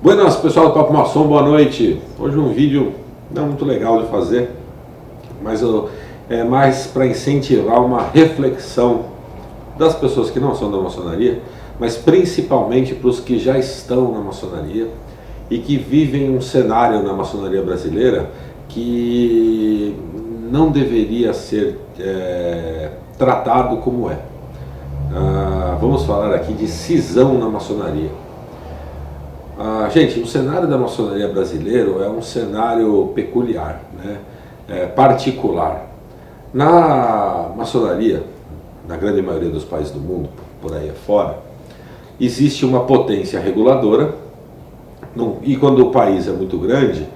Buenas, pessoal do Papo Maçom, boa noite. Hoje um vídeo não muito legal de fazer, mas é mais para incentivar uma reflexão das pessoas que não são da maçonaria, mas principalmente para os que já estão na maçonaria e que vivem um cenário na maçonaria brasileira que não deveria ser tratado como é. Vamos falar aqui de cisão na maçonaria. Gente, o cenário da maçonaria brasileira é um cenário peculiar, né? Particular. Na maçonaria, na grande maioria dos países do mundo, por aí afora, existe uma potência reguladora, e quando o país é muito grande,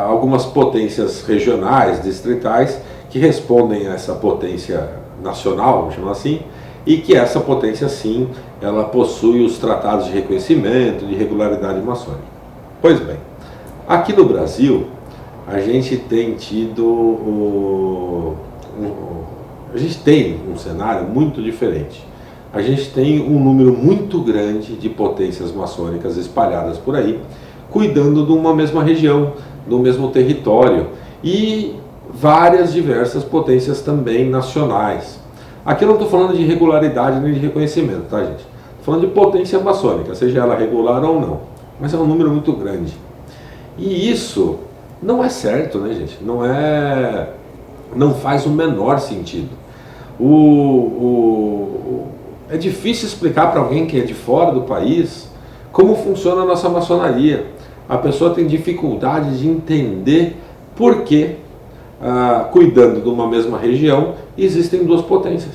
algumas potências regionais, distritais, que respondem a essa potência nacional, vamos chamar assim, e que essa potência, sim, ela possui os tratados de reconhecimento, de regularidade maçônica. Pois bem, aqui no Brasil, a gente tem tido a gente tem um cenário muito diferente. A gente tem um número muito grande de potências maçônicas espalhadas por aí, cuidando de uma mesma região, do mesmo território, e várias diversas potências também nacionais. Aqui eu não estou falando de regularidade nem de reconhecimento, tá, gente? Estou falando de potência maçônica, seja ela regular ou não. Mas é um número muito grande. E isso não é certo, né, gente? Não faz o menor sentido. É difícil explicar para alguém que é de fora do país como funciona a nossa maçonaria. A pessoa tem dificuldade de entender por que, cuidando de uma mesma região, existem duas potências,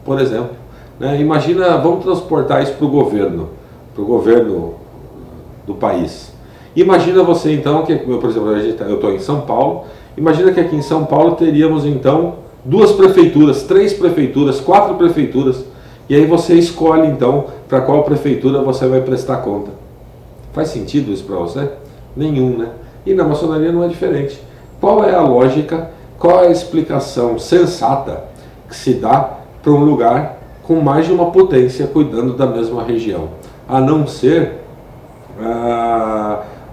por exemplo. Né? Imagina, vamos transportar isso para o governo do país. Imagina você então, que, por exemplo, eu estou em São Paulo, imagina que aqui em São Paulo teríamos então duas prefeituras, 3 prefeituras, 4 prefeituras, e aí você escolhe então para qual prefeitura você vai prestar conta. Faz sentido isso para você? Nenhum, né? E na maçonaria não é diferente. Qual é a lógica, qual é a explicação sensata que se dá para um lugar com mais de uma potência cuidando da mesma região? A não ser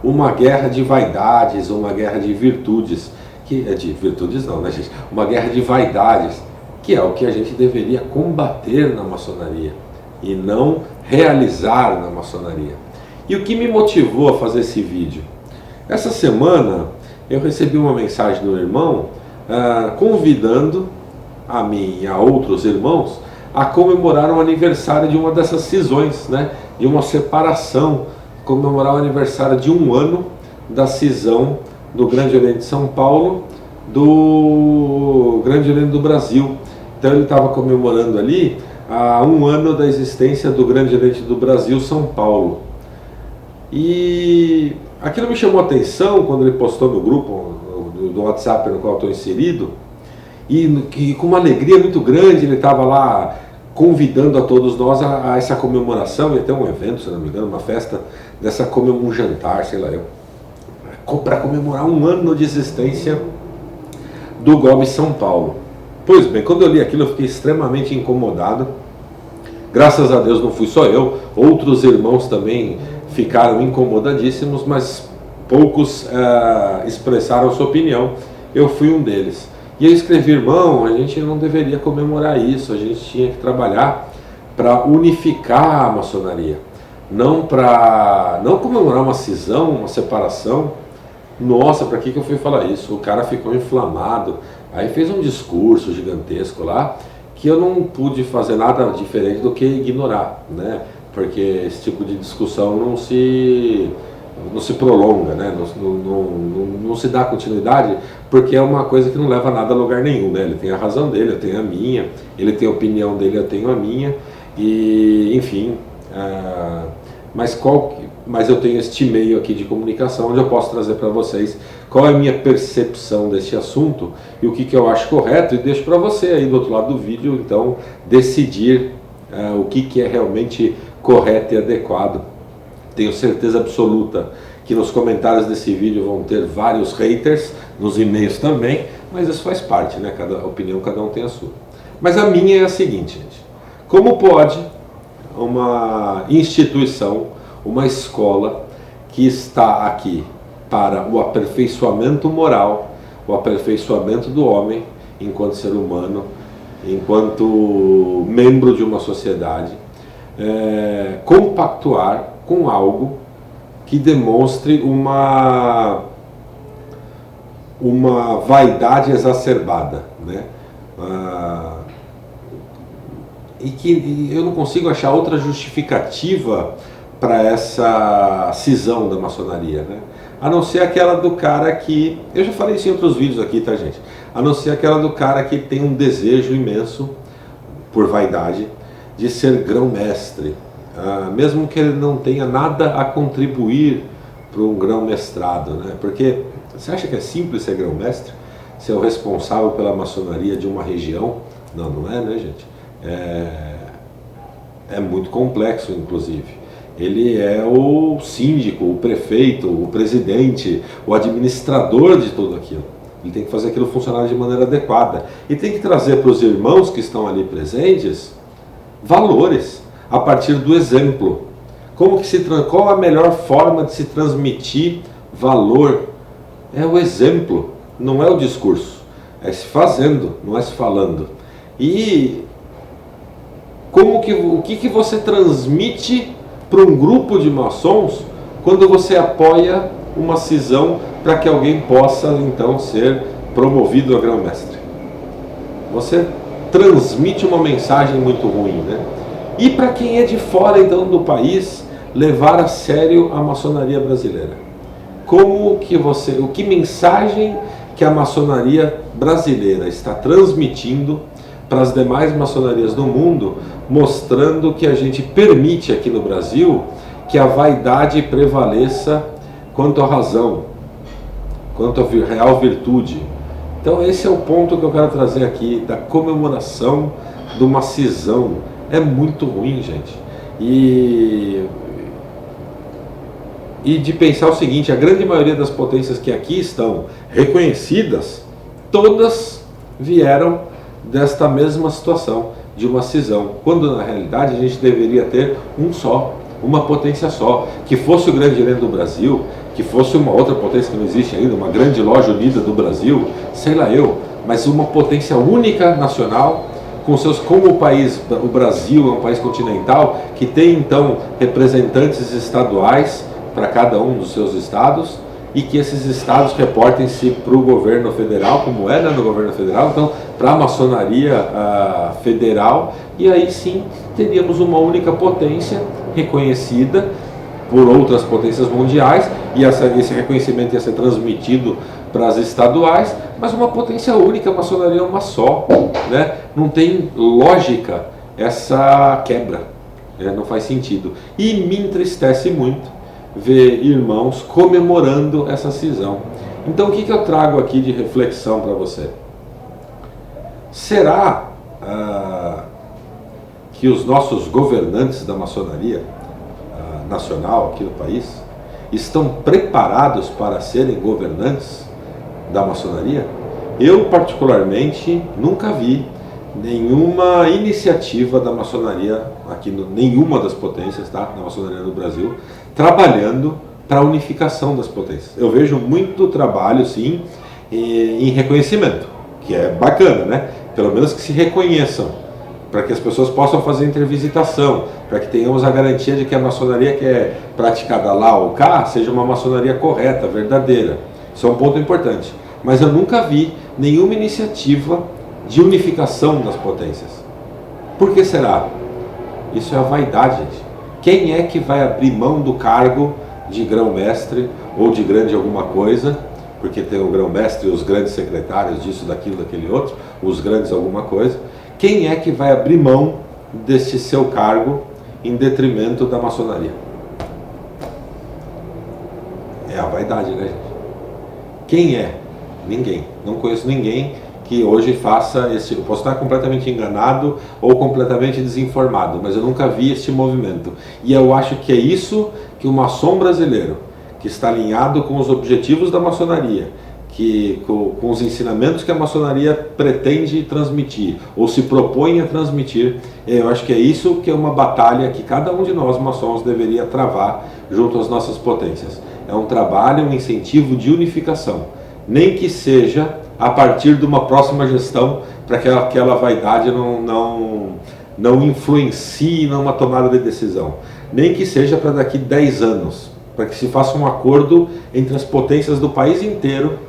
uma guerra de vaidades, uma guerra de virtudes, de virtudes não, né, gente? Uma guerra de vaidades, que é o que a gente deveria combater na maçonaria e não realizar na maçonaria. E o que me motivou a fazer esse vídeo? Essa semana eu recebi uma mensagem do irmão convidando a mim e a outros irmãos a comemorar o aniversário de uma dessas cisões, né? De uma separação, comemorar o aniversário de 1 ano da cisão do Grande Oriente de São Paulo do Grande Oriente do Brasil. Então ele estava comemorando ali 1 ano da existência do Grande Oriente do Brasil, São Paulo. E aquilo me chamou a atenção quando ele postou no grupo do WhatsApp no qual estou inserido, e com uma alegria muito grande ele estava lá convidando a todos nós a essa comemoração, e até um evento, se não me engano, uma festa, um jantar, sei lá para comemorar 1 ano de existência do GOB São Paulo. Pois bem, quando eu li aquilo eu fiquei extremamente incomodado. Graças a Deus não fui só eu, outros irmãos também ficaram incomodadíssimos, mas poucos expressaram sua opinião. Eu fui um deles. E eu escrevi: irmão, a gente não deveria comemorar isso, a gente tinha que trabalhar para unificar a maçonaria, não comemorar uma cisão, uma separação. Nossa, para que eu fui falar isso? O cara ficou inflamado, aí fez um discurso gigantesco lá, que eu não pude fazer nada diferente do que ignorar, né? Porque esse tipo de discussão não se prolonga, né? Não se dá continuidade, porque é uma coisa que não leva nada a lugar nenhum, né? Ele tem a razão dele, eu tenho a minha, ele tem a opinião dele, eu tenho a minha, e enfim, mas eu tenho este meio aqui de comunicação onde eu posso trazer para vocês qual é a minha percepção deste assunto e o que eu acho correto, e deixo para você aí do outro lado do vídeo então decidir o que é realmente correto e adequado. Tenho certeza absoluta que nos comentários desse vídeo vão ter vários haters, nos e-mails também, mas isso faz parte, né? Cada opinião, cada um tem a sua. Mas a minha é a seguinte, gente: como pode uma instituição, uma escola, que está aqui para o aperfeiçoamento moral, o aperfeiçoamento do homem enquanto ser humano, enquanto membro de uma sociedade, compactuar com algo que demonstre uma vaidade exacerbada, né? E que eu não consigo achar outra justificativa para essa cisão da maçonaria, né? A não ser aquela do cara que... Eu já falei isso em outros vídeos aqui, tá, gente? A não ser aquela do cara que tem um desejo imenso, por vaidade, de ser grão-mestre. Mesmo que ele não tenha nada a contribuir para um grão-mestrado, né? Porque você acha que é simples ser grão-mestre? Ser o responsável pela maçonaria de uma região? Não, não é, né, gente? É muito complexo, inclusive. Ele é o síndico, o prefeito, o presidente, o administrador de tudo aquilo. Ele tem que fazer aquilo funcionar de maneira adequada. E tem que trazer para os irmãos que estão ali presentes valores a partir do exemplo. Qual a melhor forma de se transmitir valor? É o exemplo, não é o discurso. É se fazendo, não é se falando. E o que você transmite para um grupo de maçons quando você apoia uma cisão para que alguém possa então ser promovido a grão-mestre? Você transmite uma mensagem muito ruim, né? E para quem é de fora então do país, levar a sério a maçonaria brasileira. Que mensagem que a maçonaria brasileira está transmitindo para as demais maçonarias do mundo, mostrando que a gente permite aqui no Brasil que a vaidade prevaleça quanto à razão, quanto à real virtude. Então esse é o ponto que eu quero trazer aqui, da comemoração de uma cisão. É muito ruim, gente. E de pensar o seguinte, a grande maioria das potências que aqui estão reconhecidas, todas vieram desta mesma situação, de uma cisão, quando na realidade a gente deveria ter um só, uma potência só, que fosse o Grande Oriente do Brasil, que fosse uma outra potência que não existe ainda, uma grande loja unida do Brasil, sei lá eu, mas uma potência única nacional, como o Brasil é um país continental, que tem então representantes estaduais para cada um dos seus estados, e que esses estados reportem-se para o governo federal, como é, né, no governo federal, então para a maçonaria federal, e aí sim teríamos uma única potência reconhecida por outras potências mundiais, e esse reconhecimento ia ser transmitido para as estaduais, mas uma potência única, a maçonaria é uma só, né? Não tem lógica essa quebra, né? Não faz sentido. E me entristece muito ver irmãos comemorando essa cisão. Então o que eu trago aqui de reflexão para você? Será que os nossos governantes da maçonaria nacional aqui no país estão preparados para serem governantes da maçonaria? Eu particularmente nunca vi nenhuma iniciativa da maçonaria aqui, nenhuma das potências, tá, da maçonaria no Brasil, trabalhando para a unificação das potências. Eu vejo muito trabalho, sim, em reconhecimento, que é bacana, né? Pelo menos que se reconheçam, para que as pessoas possam fazer intervisitação, para que tenhamos a garantia de que a maçonaria que é praticada lá ou cá seja uma maçonaria correta, verdadeira. Isso é um ponto importante. Mas eu nunca vi nenhuma iniciativa de unificação das potências. Por que será? Isso é a vaidade, gente. Quem é que vai abrir mão do cargo de grão-mestre ou de grande alguma coisa, porque tem o grão-mestre e os grandes secretários disso, daquilo, daquele outro, os grandes alguma coisa. Quem é que vai abrir mão deste seu cargo em detrimento da maçonaria? É a vaidade, né, gente? Quem é? Ninguém. Não conheço ninguém que hoje faça esse... Eu posso estar completamente enganado ou completamente desinformado, mas eu nunca vi este movimento. E eu acho que é isso que o maçom brasileiro, que está alinhado com os objetivos da maçonaria, com os ensinamentos que a maçonaria pretende transmitir, ou se propõe a transmitir. Eu acho que é isso que é uma batalha que cada um de nós maçons deveria travar junto às nossas potências. É um trabalho, um incentivo de unificação, nem que seja a partir de uma próxima gestão, para que aquela vaidade não influencie numa tomada de decisão, nem que seja para daqui 10 anos, para que se faça um acordo entre as potências do país inteiro,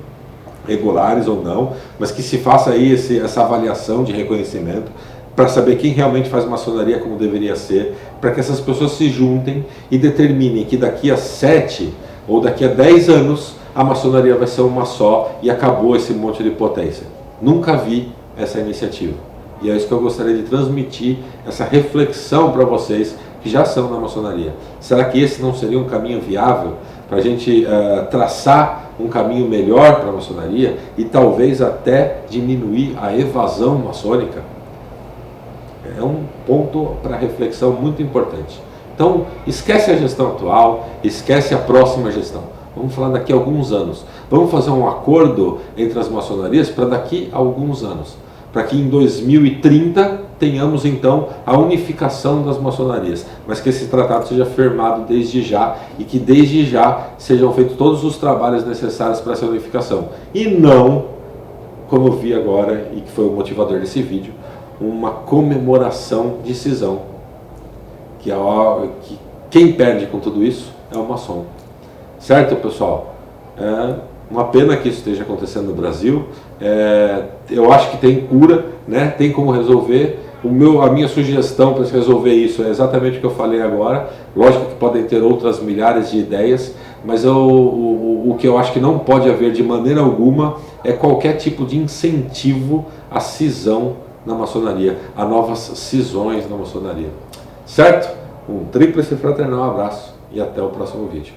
regulares ou não, mas que se faça aí essa avaliação de reconhecimento para saber quem realmente faz maçonaria como deveria ser, para que essas pessoas se juntem e determinem que daqui a 7 ou daqui a 10 anos a maçonaria vai ser uma só e acabou esse monte de potência. Nunca vi essa iniciativa. E é isso que eu gostaria de transmitir, essa reflexão para vocês que já são na maçonaria. Será que esse não seria um caminho viável para a gente traçar um caminho melhor para a maçonaria e talvez até diminuir a evasão maçônica? É um ponto para reflexão muito importante. Então, esquece a gestão atual, esquece a próxima gestão. Vamos falar daqui a alguns anos. Vamos fazer um acordo entre as maçonarias para daqui a alguns anos. Para que em 2030 tenhamos então a unificação das maçonarias, mas que esse tratado seja firmado desde já e que desde já sejam feitos todos os trabalhos necessários para essa unificação. E não, como eu vi agora e que foi o motivador desse vídeo, uma comemoração de cisão, que quem perde com tudo isso é o maçom. Certo, pessoal? É uma pena que isso esteja acontecendo no Brasil. Eu acho que tem cura, né? Tem como resolver. A minha sugestão para se resolver isso é exatamente o que eu falei agora. Lógico que podem ter outras milhares de ideias, mas o que eu acho que não pode haver de maneira alguma é qualquer tipo de incentivo à cisão na maçonaria, a novas cisões na maçonaria. Certo? Um tríplice fraternal abraço e até o próximo vídeo.